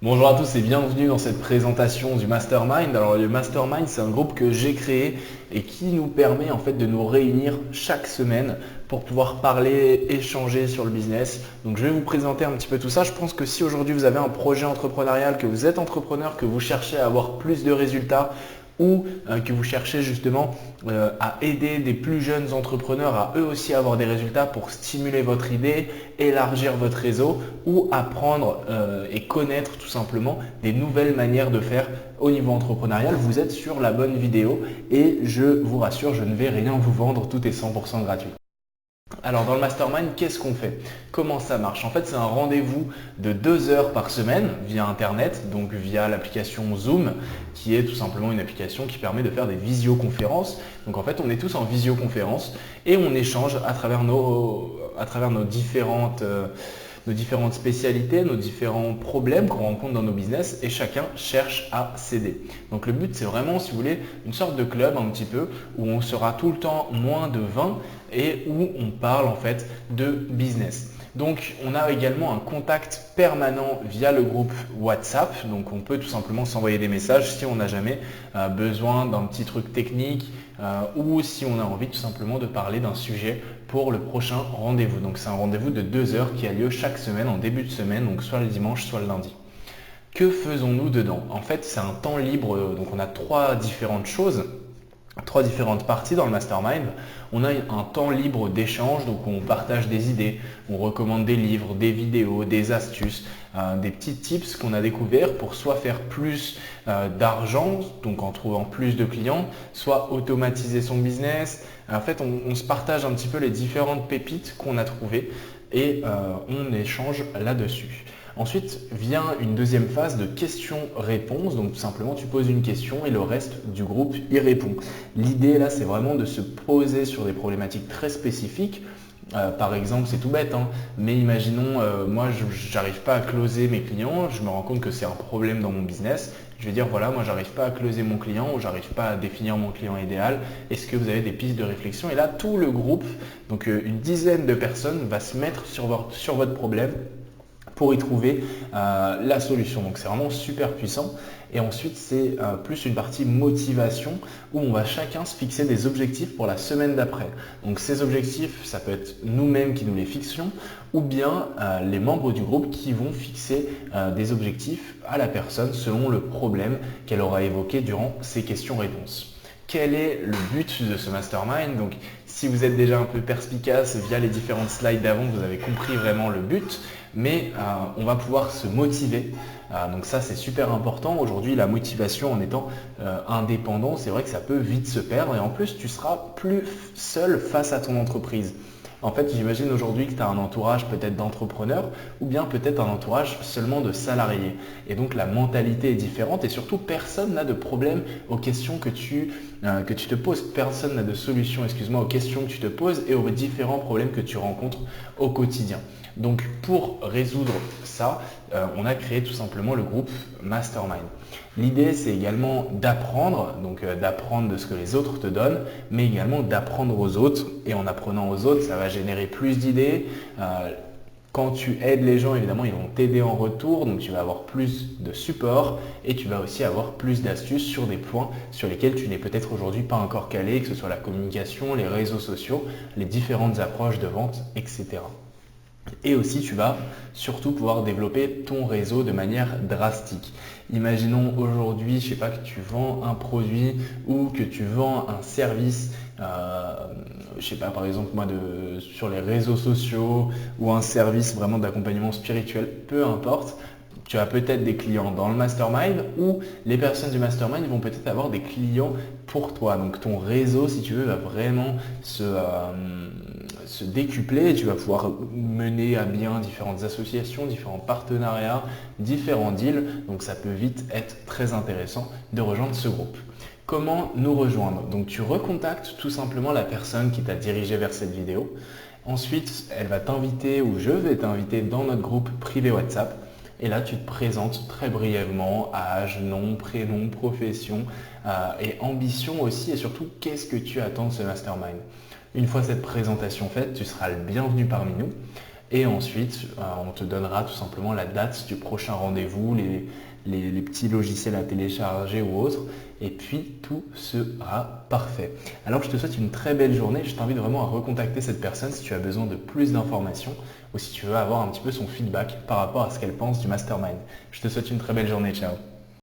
Bonjour à tous et bienvenue dans cette présentation du Mastermind. Alors le Mastermind, c'est un groupe que j'ai créé et qui nous permet en fait de nous réunir chaque semaine pour pouvoir parler, échanger sur le business. Donc je vais vous présenter un petit peu tout ça. Je pense que si aujourd'hui vous avez un projet entrepreneurial, que vous êtes entrepreneur, que vous cherchez à avoir plus de résultats, ou que vous cherchez justement à aider des plus jeunes entrepreneurs à eux aussi avoir des résultats pour stimuler votre idée, élargir votre réseau ou apprendre et connaître tout simplement des nouvelles manières de faire au niveau entrepreneurial, vous êtes sur la bonne vidéo et je vous rassure, je ne vais rien vous vendre, tout est 100% gratuit. Alors dans le mastermind, qu'est-ce qu'on fait? Comment ça marche? En fait, c'est un rendez-vous de 2 heures par semaine via Internet, donc via l'application Zoom, qui est tout simplement une application qui permet de faire des visioconférences. Donc en fait, on est tous en visioconférence et on échange à travers nos différentes spécialités, nos différents problèmes qu'on rencontre dans nos business et chacun cherche à s'aider. Donc le but, c'est vraiment, si vous voulez, une sorte de club un petit peu où on sera tout le temps moins de 20 et où on parle en fait de business. Donc on a également un contact permanent via le groupe WhatsApp. Donc on peut tout simplement s'envoyer des messages si on n'a jamais besoin d'un petit truc technique ou si on a envie tout simplement de parler d'un sujet pour le prochain rendez-vous. Donc c'est un rendez-vous de 2 heures qui a lieu chaque semaine en début de semaine, donc soit le dimanche, soit le lundi. Que faisons-nous dedans? En fait, c'est un temps libre, donc on a trois différentes parties dans le mastermind. On a un temps libre d'échange, donc on partage des idées, on recommande des livres, des vidéos, des astuces, des petits tips qu'on a découverts pour soit faire plus d'argent, donc en trouvant plus de clients, soit automatiser son business. En fait, on se partage un petit peu les différentes pépites qu'on a trouvées et on échange là-dessus. Ensuite vient une deuxième phase de questions-réponses. Donc tout simplement, tu poses une question et le reste du groupe y répond. L'idée là, c'est vraiment de se poser sur des problématiques très spécifiques. Par exemple, c'est tout bête, hein, mais imaginons, moi, je n'arrive pas à closer mes clients, je me rends compte que c'est un problème dans mon business. Je vais dire, voilà, moi, j'arrive pas à closer mon client ou j'arrive pas à définir mon client idéal. Est-ce que vous avez des pistes de réflexion? Et là, tout le groupe, donc une dizaine de personnes, va se mettre sur votre problème pour y trouver la solution. Donc c'est vraiment super puissant. Et ensuite, c'est plus une partie motivation où on va chacun se fixer des objectifs pour la semaine d'après. Donc ces objectifs, ça peut être nous-mêmes qui nous les fixons ou bien les membres du groupe qui vont fixer des objectifs à la personne selon le problème qu'elle aura évoqué durant ces questions-réponses. Quel est le but de ce mastermind? Donc, si vous êtes déjà un peu perspicace via les différentes slides d'avant, vous avez compris vraiment le but, mais on va pouvoir se motiver. Donc ça, c'est super important. Aujourd'hui, la motivation en étant indépendant, c'est vrai que ça peut vite se perdre et en plus, tu seras plus seul face à ton entreprise. En fait, j'imagine aujourd'hui que tu as un entourage peut-être d'entrepreneurs ou bien peut-être un entourage seulement de salariés. Et donc la mentalité est différente et surtout personne n'a de problème aux questions que tu te poses. Personne n'a de solution, excuse-moi, aux questions que tu te poses et aux différents problèmes que tu rencontres au quotidien. Donc pour résoudre ça, on a créé tout simplement le groupe Mastermind. L'idée, c'est également d'apprendre, donc d'apprendre de ce que les autres te donnent, mais également d'apprendre aux autres. Et en apprenant aux autres, ça va générer plus d'idées. Quand tu aides les gens, évidemment, ils vont t'aider en retour, donc tu vas avoir plus de support et tu vas aussi avoir plus d'astuces sur des points sur lesquels tu n'es peut-être aujourd'hui pas encore calé, que ce soit la communication, les réseaux sociaux, les différentes approches de vente, etc. Et aussi, tu vas surtout pouvoir développer ton réseau de manière drastique. Imaginons aujourd'hui, je sais pas, que tu vends un produit ou que tu vends un service, je sais pas, par exemple, moi, sur les réseaux sociaux ou un service vraiment d'accompagnement spirituel, peu importe. Tu as peut-être des clients dans le mastermind ou les personnes du mastermind vont peut-être avoir des clients pour toi. Donc ton réseau, si tu veux, va vraiment se décupler et tu vas pouvoir mener à bien différentes associations, différents partenariats, différents deals. Donc ça peut vite être très intéressant de rejoindre ce groupe. Comment nous rejoindre? Donc tu recontactes tout simplement la personne qui t'a dirigé vers cette vidéo. Ensuite, elle va t'inviter ou je vais t'inviter dans notre groupe privé WhatsApp. Et là, tu te présentes très brièvement, âge, nom, prénom, profession et ambition aussi. Et surtout, qu'est-ce que tu attends de ce mastermind? Une fois cette présentation faite, tu seras le bienvenu parmi nous. Et ensuite, on te donnera tout simplement la date du prochain rendez-vous, les petits logiciels à télécharger ou autres. Et puis, tout sera parfait. Alors, je te souhaite une très belle journée. Je t'invite vraiment à recontacter cette personne si tu as besoin de plus d'informations ou si tu veux avoir un petit peu son feedback par rapport à ce qu'elle pense du mastermind. Je te souhaite une très belle journée. Ciao.